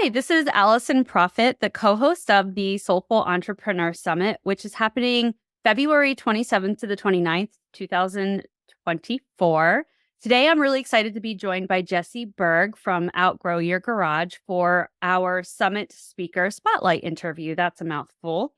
Hi, this is Allison Profit, the co-host of the Soulful Entrepreneur Summit, which is happening February 27th to the 29th, 2024. Today, I'm really excited to be joined by Jessi Burg from Outgrow Your Garage for our Summit Speaker Spotlight interview. That's a mouthful.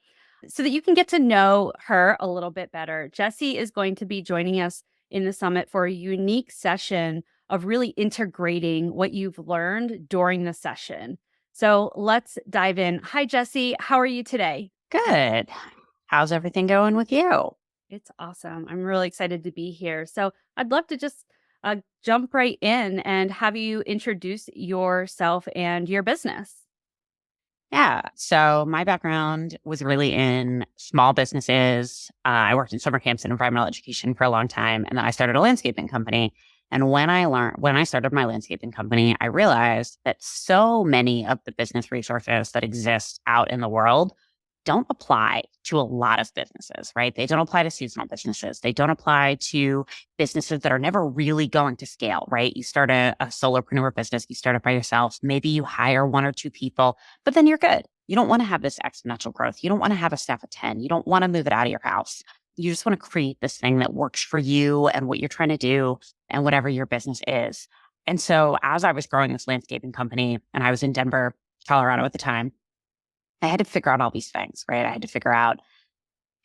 So that you can get to know her a little bit better, Jessi is going to be joining us in the summit for a unique session of really integrating what you've learned during the session. So let's dive in. Hi, Jessi. How are you today? Good. How's everything going with you? It's awesome. I'm really excited to be here. So I'd love to just jump right in and have you introduce yourself and your business. Yeah. So my background was really in small businesses. I worked in summer camps and environmental education for a long time. And then I started a landscaping company. And when I started my landscaping company, I realized that so many of the business resources that exist out in the world don't apply to a lot of businesses, right? They don't apply to seasonal businesses. They don't apply to businesses that are never really going to scale, right? You start a solopreneur business, you start it by yourself. Maybe you hire one or two people, but then you're good. You don't want to have this exponential growth. You don't want to have a staff of 10. You don't want to move it out of your house. You just want to create this thing that works for you and what you're trying to do and whatever your business is. And so as I was growing this landscaping company and I was in Denver, Colorado at the time, I had to figure out all these things, right? I had to figure out,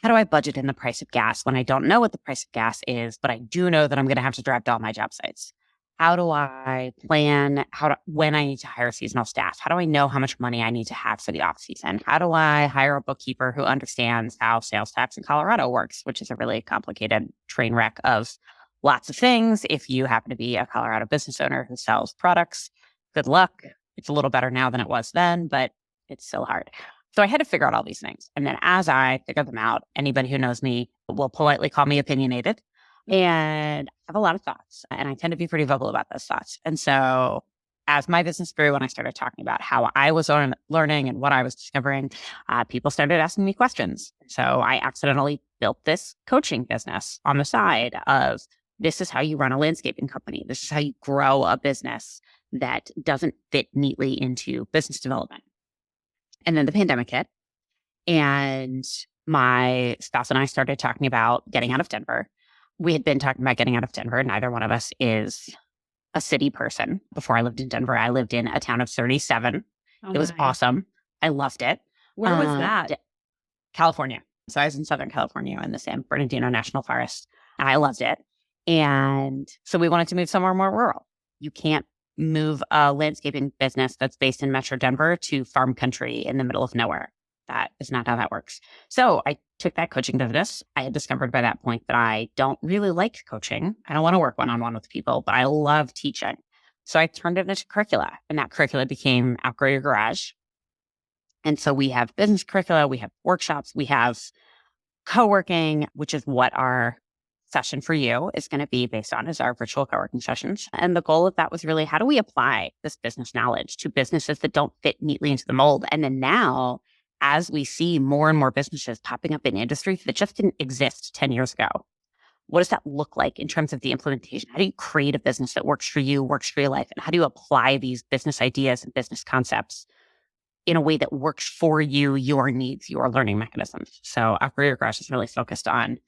how do I budget in the price of gas when I don't know what the price of gas is, but I do know that I'm going to have to drive to all my job sites? How do I plan when I need to hire seasonal staff? How do I know how much money I need to have for the off season? How do I hire a bookkeeper who understands how sales tax in Colorado works, which is a really complicated train wreck of lots of things. If you happen to be a Colorado business owner who sells products, good luck. It's a little better now than it was then, but it's still hard. So I had to figure out all these things. And then as I figured them out, anybody who knows me will politely call me opinionated. And I have a lot of thoughts. And I tend to be pretty vocal about those thoughts. And so as my business grew and I started talking about how I was learning and what I was discovering, people started asking me questions. So I accidentally built this coaching business on the side of, this is how you run a landscaping company. This is how you grow a business that doesn't fit neatly into business development. And then the pandemic hit, and my spouse and I started talking about getting out of Denver. We had been talking about getting out of Denver. Neither one of us is a city person. Before I lived in Denver, I lived in a town of 37. Oh, It was nice. awesome. I loved it. Where was that? California. So I was in Southern California in the San Bernardino National Forest, and I loved it. And so we wanted to move somewhere more rural. You can't move a landscaping business that's based in Metro Denver to farm country in the middle of nowhere. That is not how that works. So I took that coaching business. I had discovered by that point that I don't really like coaching. I don't want to work one-on-one with people, but I love teaching. So I turned it into curricula, and that curricula became Outgrow Your Garage. And so we have business curricula, we have workshops, we have co-working, which is what our session for you is going to be based on, is our virtual co-working sessions. And the goal of that was really, how do we apply this business knowledge to businesses that don't fit neatly into the mold? And then now, as we see more and more businesses popping up in industries that just didn't exist 10 years ago, what does that look like in terms of the implementation? How do you create a business that works for you, works for your life? And how do you apply these business ideas and business concepts in a way that works for you, your needs, your learning mechanisms? So Outgrow Your Garage is really focused on,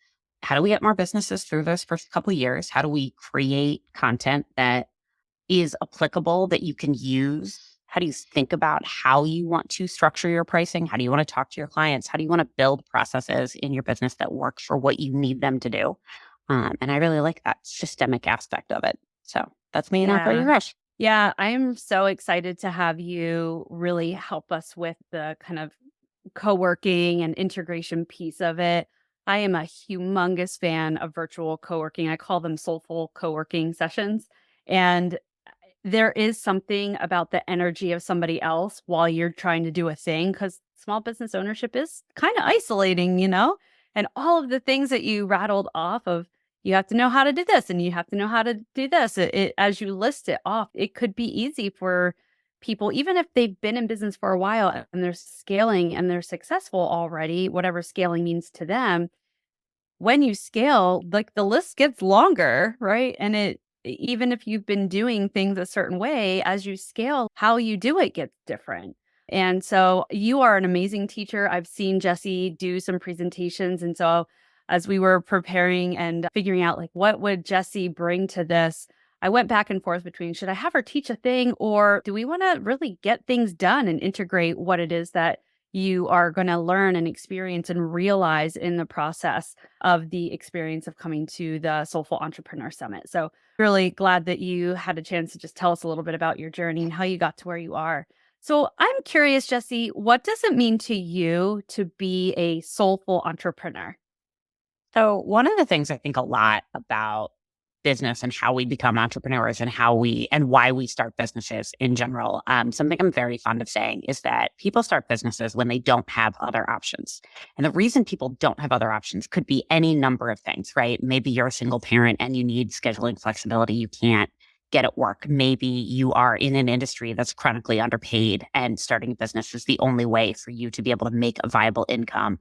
how do we get more businesses through those first couple of years? How do we create content that is applicable, that you can use? How do you think about how you want to structure your pricing? How do you want to talk to your clients? How do you want to build processes in your business that work for what you need them to do? And I really like that systemic aspect of it. So that's me and Outgrow Your Garage. Yeah, I'm so excited to have you really help us with the kind of co-working and integration piece of it. I am a humongous fan of virtual co-working. I call them soulful co-working sessions. And there is something about the energy of somebody else while you're trying to do a thing, because small business ownership is kind of isolating, and all of the things that you rattled off of, you have to know how to do this and you have to know how to do this. As you list it off, it could be easy for people, even if they've been in business for a while and they're scaling and they're successful already, whatever scaling means to them. When you scale, like, the list gets longer, right? And even if you've been doing things a certain way, as you scale, how you do it gets different. And so you are an amazing teacher. I've seen Jessi do some presentations. And so as we were preparing and figuring out like what would Jessi bring to this, I went back and forth between should I have her teach a thing or do we want to really get things done and integrate what it is that you are going to learn and experience and realize in the process of the experience of coming to the Soulful Entrepreneur Summit. So, really glad that you had a chance to just tell us a little bit about your journey and how you got to where you are. So, I'm curious, Jessi, what does it mean to you to be a soulful entrepreneur? So, one of the things I think a lot about business and how we become entrepreneurs and why we start businesses in general. Something I'm very fond of saying is that people start businesses when they don't have other options. And the reason people don't have other options could be any number of things, right? Maybe you're a single parent and you need scheduling flexibility you can't get at work. Maybe you are in an industry that's chronically underpaid and starting a business is the only way for you to be able to make a viable income.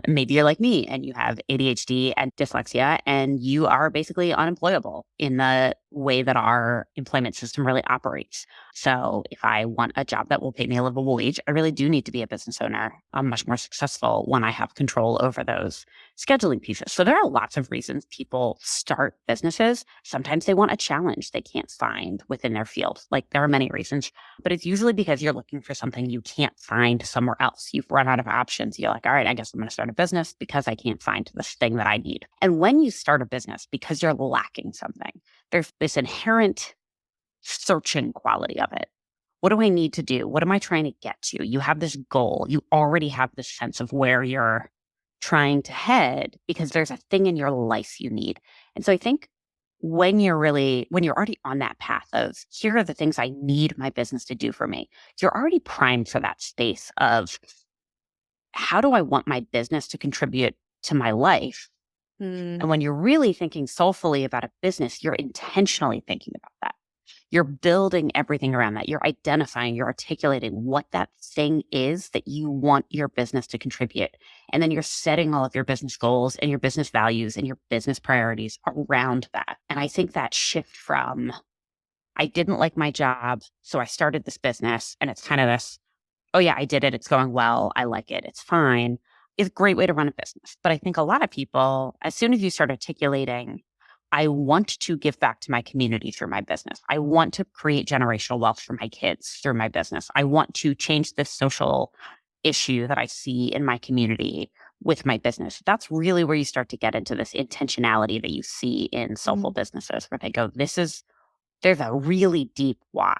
Maybe you're like me and you have ADHD and dyslexia, and you are basically unemployable in the way that our employment system really operates. So, if I want a job that will pay me a livable wage, I really do need to be a business owner. I'm much more successful when I have control over those scheduling pieces. So, there are lots of reasons people start businesses. Sometimes they want a challenge they can't find within their field. Like, there are many reasons, but it's usually because you're looking for something you can't find somewhere else. You've run out of options. You're like, all right, I guess I'm going to start a business because I can't find this thing that I need. And when you start a business because you're lacking something, there's this inherent searching quality of it. What do I need to do? What am I trying to get to? You have this goal. You already have this sense of where you're trying to head because there's a thing in your life you need. And so I think when you're already on that path of here are the things I need my business to do for me, you're already primed for that space of how do I want my business to contribute to my life? Hmm. And when you're really thinking soulfully about a business, you're intentionally thinking about that. You're building everything around that. You're identifying, you're articulating what that thing is that you want your business to contribute. And then you're setting all of your business goals and your business values and your business priorities around that. And I think that shift from, I didn't like my job, so I started this business, and it's kind of this, oh yeah, I did it. It's going well. I like it. It's fine. Is a great way to run a business. But I think a lot of people, as soon as you start articulating, I want to give back to my community through my business. I want to create generational wealth for my kids through my business. I want to change this social issue that I see in my community with my business. That's really where you start to get into this intentionality that you see in soulful businesses where they go, there's a really deep why,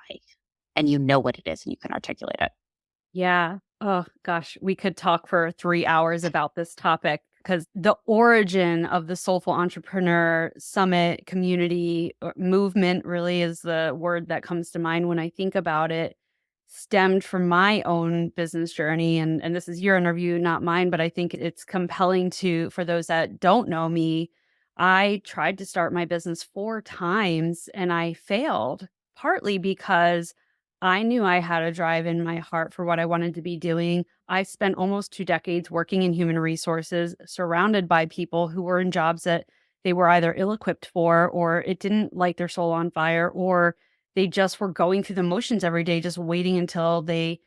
and you know what it is and you can articulate it. Yeah. Oh, gosh. We could talk for 3 hours about this topic because the origin of the Soulful Entrepreneur Summit community or movement really is the word that comes to mind when I think about it, stemmed from my own business journey. And this is your interview, not mine, but I think it's compelling for those that don't know me. I tried to start my business 4 times and I failed, partly because I knew I had a drive in my heart for what I wanted to be doing. I spent almost 2 decades working in human resources, surrounded by people who were in jobs that they were either ill equipped for, or it didn't light their soul on fire, or they just were going through the motions every day, just waiting until they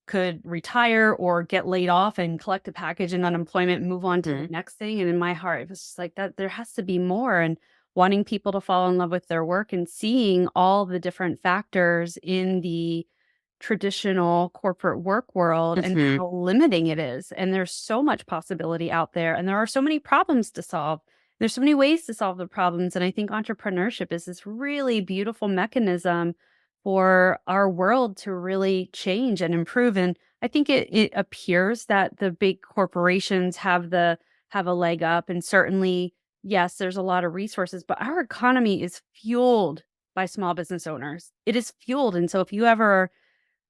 could retire or get laid off and collect a package and unemployment, move on to the Mhm. next thing. And in my heart, it was just like that there has to be more. And wanting people to fall in love with their work and seeing all the different factors in the traditional corporate work world and Mhm. how limiting it is. And there's so much possibility out there, and there are so many problems to solve. There's so many ways to solve the problems. And I think entrepreneurship is this really beautiful mechanism for our world to really change and improve. And I think it appears that the big corporations have a leg up. And certainly, yes, there's a lot of resources, but our economy is fueled by small business owners. It is fueled. And so if you ever are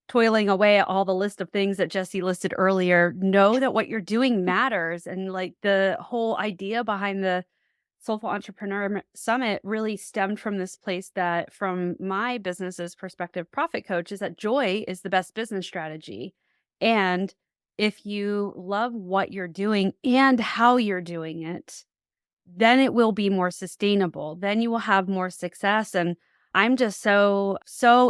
toiling away at all the list of things that Jessi listed earlier, know that what you're doing matters. And like the whole idea behind the Soulful Entrepreneur Summit really stemmed from this place that, from my business's perspective, profit coach, is that joy is the best business strategy. And if you love what you're doing and how you're doing it, then it will be more sustainable. Then you will have more success. And I'm just so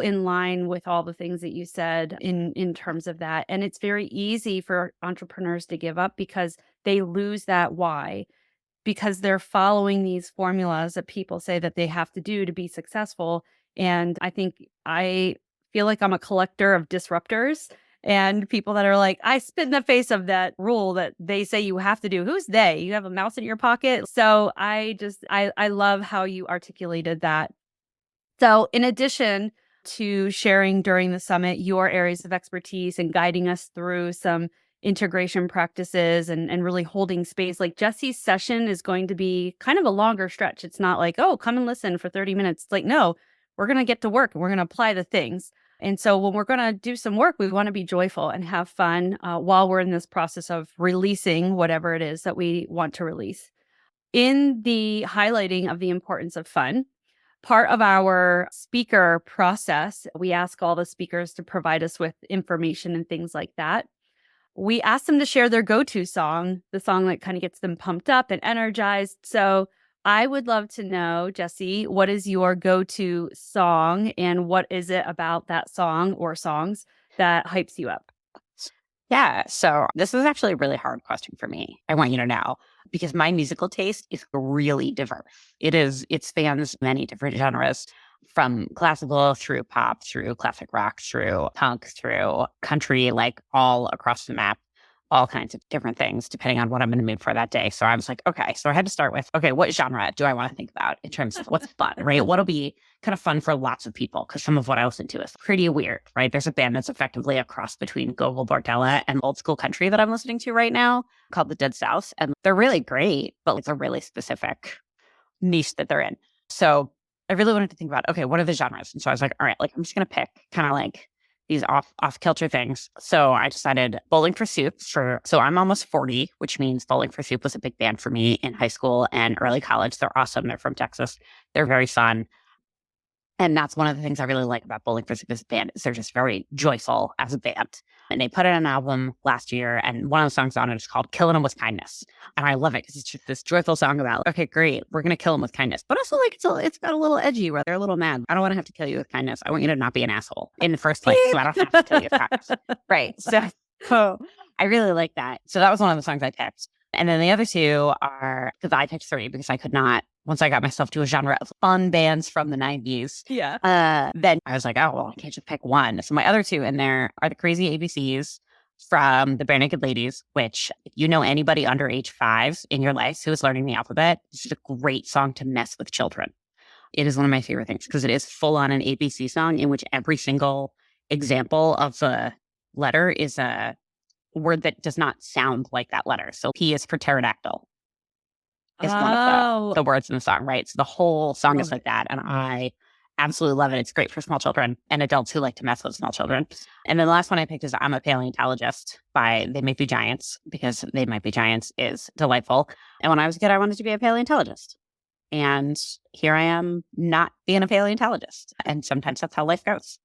in line with all the things that you said in terms of that. And it's very easy for entrepreneurs to give up because they lose that why, because they're following these formulas that people say that they have to do to be successful. And I feel like I'm a collector of disruptors and people that are like, I spit in the face of that rule that they say you have to do. Who's they? You have a mouse in your pocket. So I love how you articulated that. So, in addition to sharing during the summit your areas of expertise and guiding us through some integration practices and really holding space, like Jessi's session is going to be kind of a longer stretch. It's not like, oh, come and listen for 30 minutes. It's like, no, we're going to get to work and we're going to apply the things. And so, when we're going to do some work, we want to be joyful and have fun while we're in this process of releasing whatever it is that we want to release. In the highlighting of the importance of fun, part of our speaker process, we ask all the speakers to provide us with information and things like that. We ask them to share their go-to song, the song that kind of gets them pumped up and energized. So I would love to know, Jessi, what is your go-to song and what is it about that song or songs that hypes you up? Yeah. So this is actually a really hard question for me. I want you to know because my musical taste is really diverse. It spans many different genres from classical through pop, through classic rock, through punk, through country, like all across the map, all kinds of different things depending on what I'm in the mood for that day. So I was like, okay, so I had to start with, okay, what genre do I want to think about in terms of what's fun, right? What'll be kind of fun for lots of people? Because some of what I listen to is pretty weird, right? There's a band that's effectively a cross between Gogol Bordello and old school country that I'm listening to right now called the Dead South. And they're really great, but it's a really specific niche that they're in. So I really wanted to think about, okay, what are the genres? And so I was like, all right, like I'm just going to pick kind of like these off kilter things. So I decided Bowling for Soup so I'm almost 40, which means Bowling for Soup was a big band for me in high school and early college. They're awesome. They're from Texas. They're very fun. And that's one of the things I really like about Bowling for Soup as a band is they're just very joyful as a band. And they put out an album last year, and one of the songs on it is called Killing 'Em with Kindness. And I love it because it's just this joyful song about, okay, great, we're going to kill them with kindness. But also, like, it's got a little edgy where they're a little mad. I don't want to have to kill you with kindness. I want you to not be an asshole in the first place. So I don't have to kill you with kindness. Right. So I really like that. So that was one of the songs I picked. And then the other two are, because I picked three because I could not, once I got myself to a genre of fun bands from the 90s, then I was like, oh, well, I can't just pick one. So my other two in there are the Crazy ABCs from the Bare Naked Ladies, which if you know anybody under age 5 in your life who is learning the alphabet, it's just a great song to mess with children. It is one of my favorite things because it is full on an ABC song in which every single example of the letter is a word that does not sound like that letter. So P is for pterodactyl is one of the words in the song, right? So the whole song is like that. And I absolutely love it. It's great for small children and adults who like to mess with small children. And then the last one I picked is I'm a Paleontologist by They Might Be Giants because They Might Be Giants is delightful. And when I was a kid, I wanted to be a paleontologist. And here I am not being a paleontologist. And sometimes that's how life goes.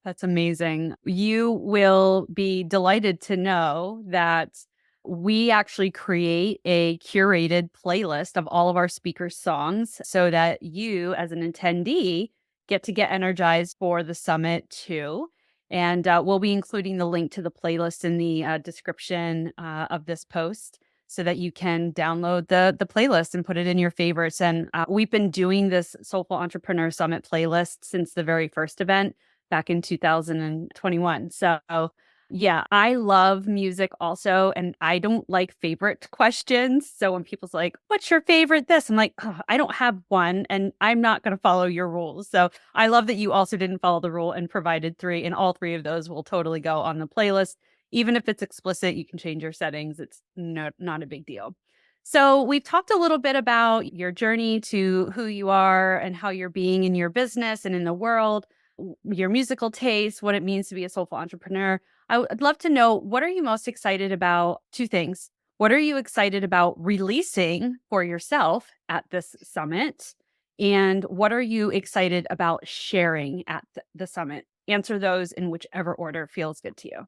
That's amazing. You will be delighted to know that we actually create a curated playlist of all of our speakers' songs so that you, as an attendee, get energized for the summit too. And we'll be including the link to the playlist in the description of this post so that you can download the playlist and put it in your favorites. And we've been doing this Soulful Entrepreneur Summit playlist since the very first event back in 2021. So yeah, I love music also, and I don't like favorite questions. So when people's like, what's your favorite this? I'm like, oh, I don't have one, and I'm not going to follow your rules. So I love that you also didn't follow the rule and provided three, and all three of those will totally go on the playlist. Even if it's explicit, you can change your settings. It's not a big deal. So we've talked a little bit about your journey to who you are and how you're being in your business and in the world, your musical taste, what it means to be a soulful entrepreneur. I'd love to know, what are you most excited about? Two things. What are you excited about releasing for yourself at this summit? And what are you excited about sharing at the summit? Answer those in whichever order feels good to you.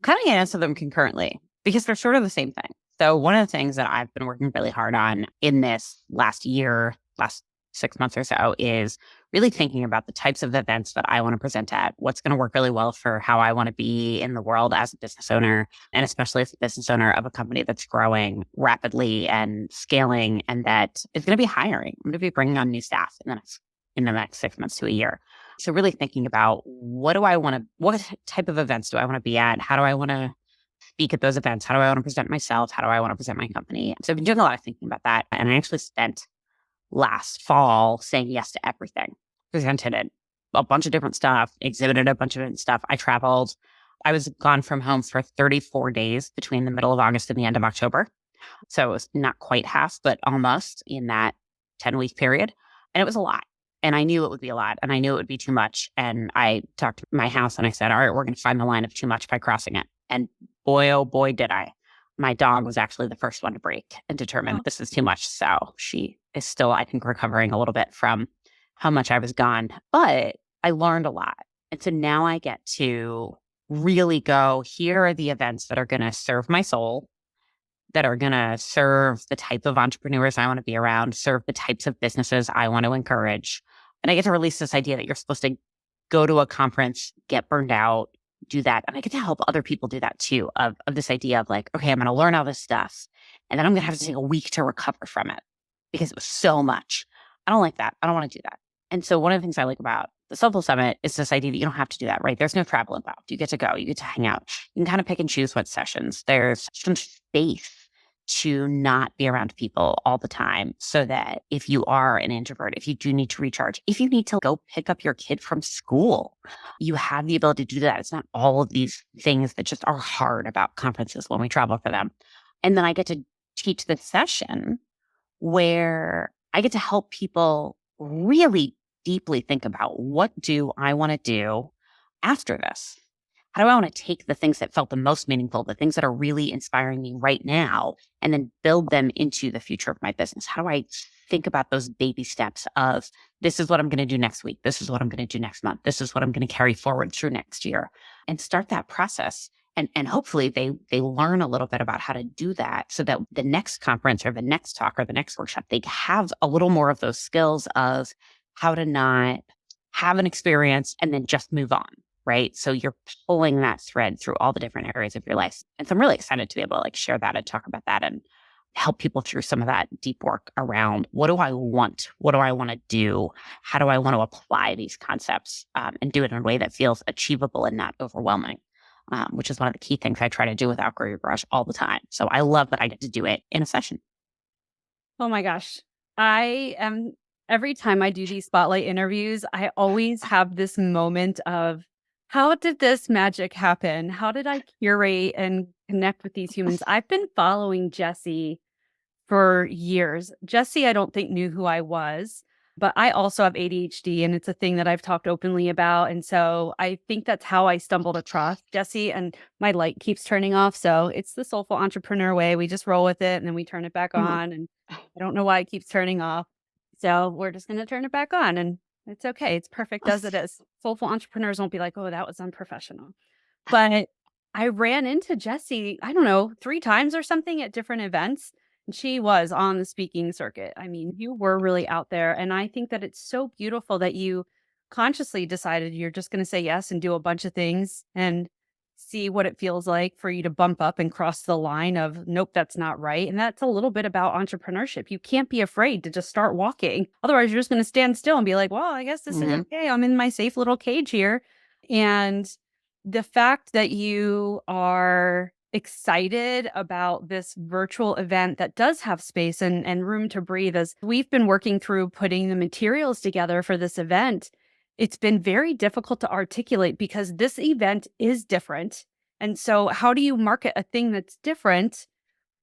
Kind of answer them concurrently because they're sort of the same thing. So one of the things that I've been working really hard on in this last year, last 6 months or so, is really thinking about the types of events that I want to present at, what's going to work really well for how I want to be in the world as a business owner, and especially as a business owner of a company that's growing rapidly and scaling and that is going to be hiring. I'm going to be bringing on new staff in the next 6 months to a year. So really thinking about what type of events do I want to be at? How do I want to speak at those events? How do I want to present myself? How do I want to present my company? So I've been doing a lot of thinking about that. And I actually spent last fall saying yes to everything, presented it, a bunch of different stuff, exhibited a bunch of different stuff. I traveled. I was gone from home for 34 days between the middle of August and the end of October. So it was not quite half, but almost in that 10-week period. And it was a lot. And I knew it would be a lot and I knew it would be too much. And I talked to my house and I said, all right, we're going to find the line of too much by crossing it. And boy, oh boy, did I. My dog was actually the first one to break and determine this is too much. So she is still, I think, recovering a little bit from how much I was gone. But I learned a lot. And so now I get to really go, here are the events that are going to serve my soul, that are going to serve the type of entrepreneurs I want to be around, serve the types of businesses I want to encourage. And I get to release this idea that you're supposed to go to a conference, get burned out, do that. And I get to help other people do that too, of this idea of like, okay, I'm going to learn all this stuff and then I'm going to have to take a week to recover from it because it was so much. I don't like that. I don't want to do that. And so one of the things I like about the Soulful Summit is this idea that you don't have to do that, right? There's no travel involved. You get to go, you get to hang out. You can kind of pick and choose what sessions. There's some space to not be around people all the time so that if you are an introvert, if you do need to recharge, if you need to go pick up your kid from school, you have the ability to do that. It's not all of these things that just are hard about conferences when we travel for them. And then I get to teach this session where I get to help people really deeply think about, what do I want to do after this? How do I want to take the things that felt the most meaningful, the things that are really inspiring me right now, and then build them into the future of my business? How do I think about those baby steps of, this is what I'm going to do next week. This is what I'm going to do next month. This is what I'm going to carry forward through next year, and start that process. And hopefully they learn a little bit about how to do that so that the next conference or the next talk or the next workshop, they have a little more of those skills of how to not have an experience and then just move on. Right. So you're pulling that thread through all the different areas of your life. And so I'm really excited to be able to like share that and talk about that and help people through some of that deep work around, what do I want? What do I want to do? How do I want to apply these concepts and do it in a way that feels achievable and not overwhelming, which is one of the key things I try to do with Outgrow Your Garage all the time. So I love that I get to do it in a session. Oh my gosh. Every time I do these spotlight interviews, I always have this moment of, how did this magic happen? How did I curate and connect with these humans? I've been following Jessi for years. Jessi, I don't think knew who I was, but I also have ADHD and it's a thing that I've talked openly about. And so I think that's how I stumbled across Jessi, and my light keeps turning off. So it's the Soulful Entrepreneur way. We just roll with it and then we turn it back on. And I don't know why it keeps turning off. So we're just going to turn it back on, and it's okay. It's perfect as it is. Soulful entrepreneurs won't be like, oh, that was unprofessional. But I ran into Jessi, I don't know, 3 times or something at different events. And she was on the speaking circuit. I mean, you were really out there. And I think that it's so beautiful that you consciously decided you're just going to say yes and do a bunch of things and see what it feels like for you to bump up and cross the line of, nope, that's not right. And that's a little bit about entrepreneurship. You can't be afraid to just start walking. Otherwise, you're just going to stand still and be like, well, I guess this is okay. I'm in my safe little cage here. And the fact that you are excited about this virtual event that does have space and room to breathe, as we've been working through putting the materials together for this event, it's been very difficult to articulate because this event is different. And so how do you market a thing that's different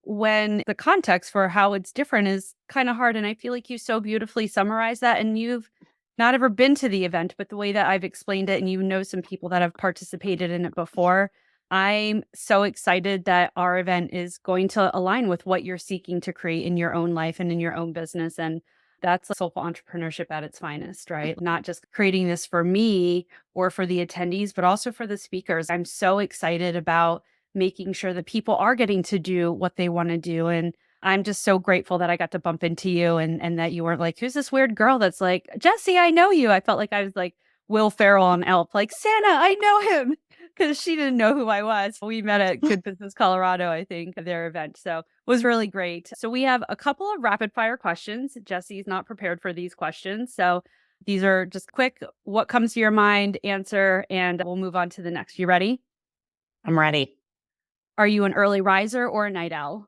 when the context for how it's different is kind of hard? And I feel like you so beautifully summarize that. And you've not ever been to the event, but the way that I've explained it, and you know some people that have participated in it before, I'm so excited that our event is going to align with what you're seeking to create in your own life and in your own business. And that's soulful entrepreneurship at its finest, right? Not just creating this for me or for the attendees, but also for the speakers. I'm so excited about making sure that people are getting to do what they want to do. And I'm just so grateful that I got to bump into you and that you weren't like, who's this weird girl that's like, Jessi, I know you. I felt like I was like Will Ferrell on Elf, like, Santa, I know him. Because she didn't know who I was. We met at Good Business Colorado, I think, at their event. So it was really great. So we have a couple of rapid fire questions. Jessi's not prepared for these questions. So these are just quick, what comes to your mind, answer, and we'll move on to the next. You ready? I'm ready. Are you an early riser or a night owl?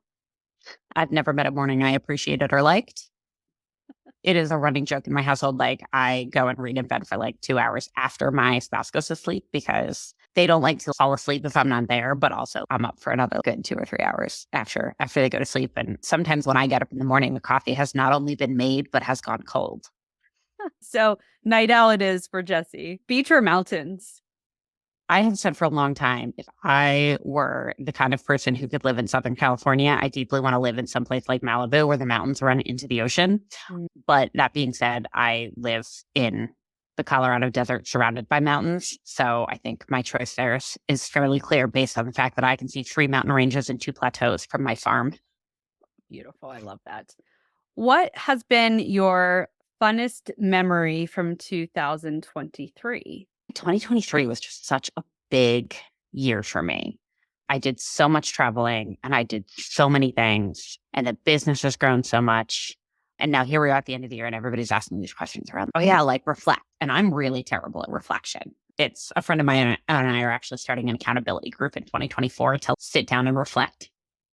I've never met a morning I appreciated or liked. It is a running joke in my household. Like, I go and read in bed for like 2 hours after my spouse goes to sleep because they don't like to fall asleep if I'm not there, but also I'm up for another good 2 or 3 hours after they go to sleep. And sometimes when I get up in the morning, the coffee has not only been made, but has gone cold. So night owl it is for Jessi. Beach or mountains? I have said for a long time, if I were the kind of person who could live in Southern California, I deeply want to live in some place like Malibu where the mountains run into the ocean. Mm. But that being said, I live in the Colorado desert surrounded by mountains. So I think my choice there is fairly clear based on the fact that I can see 3 mountain ranges and 2 plateaus from my farm. Beautiful. I love that. What has been your funnest memory from 2023? 2023 was just such a big year for me. I did so much traveling and I did so many things, and the business has grown so much. And now here we are at the end of the year and everybody's asking these questions around, oh yeah, like reflect. And I'm really terrible at reflection. It's a friend of mine and I are actually starting an accountability group in 2024 to sit down and reflect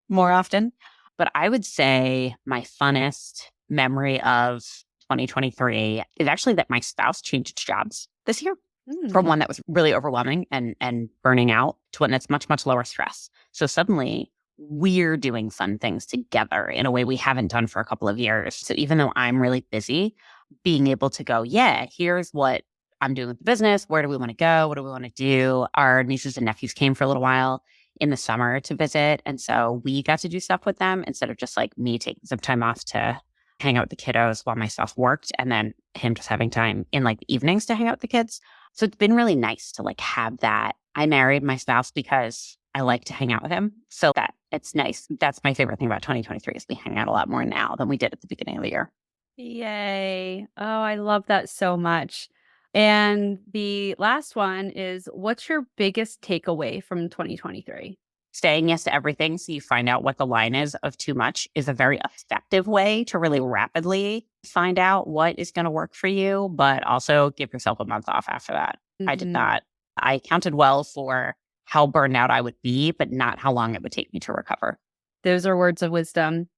more often. But I would say my funnest memory of 2023 is actually that my spouse changed jobs this year. From one that was really overwhelming and burning out to one that's much, much lower stress. So suddenly we're doing fun things together in a way we haven't done for a couple of years. So even though I'm really busy, being able to go, yeah, here's what I'm doing with the business. Where do we want to go? What do we want to do? Our nieces and nephews came for a little while in the summer to visit. And so we got to do stuff with them instead of just like me taking some time off to hang out with the kiddos while myself worked, and then him just having time in like the evenings to hang out with the kids. So it's been really nice to like have that. I married my spouse because I like to hang out with him. So that it's nice. That's my favorite thing about 2023 is we hang out a lot more now than we did at the beginning of the year. Yay. Oh, I love that so much. And the last one is, what's your biggest takeaway from 2023? Saying yes to everything so you find out what the line is of too much is a very effective way to really rapidly find out what is going to work for you, but also give yourself a month off after that. I did not. I counted well for how burned out I would be, but not how long it would take me to recover. Those are words of wisdom.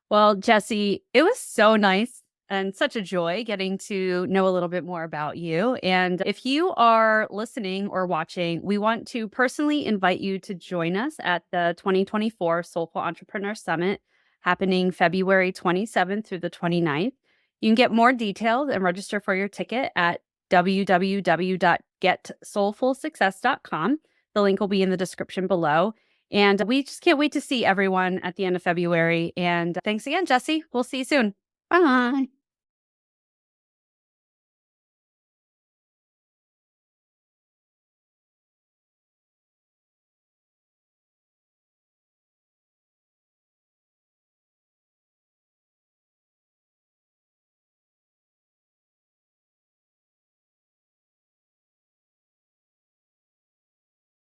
Well, Jessi, it was so nice and such a joy getting to know a little bit more about you. And if you are listening or watching, we want to personally invite you to join us at the 2024 Soulful Entrepreneur Summit happening February 27th through the 29th. You can get more details and register for your ticket at www.getsoulfulsuccess.com. The link will be in the description below. And we just can't wait to see everyone at the end of February. And thanks again, Jessi. We'll see you soon. Bye.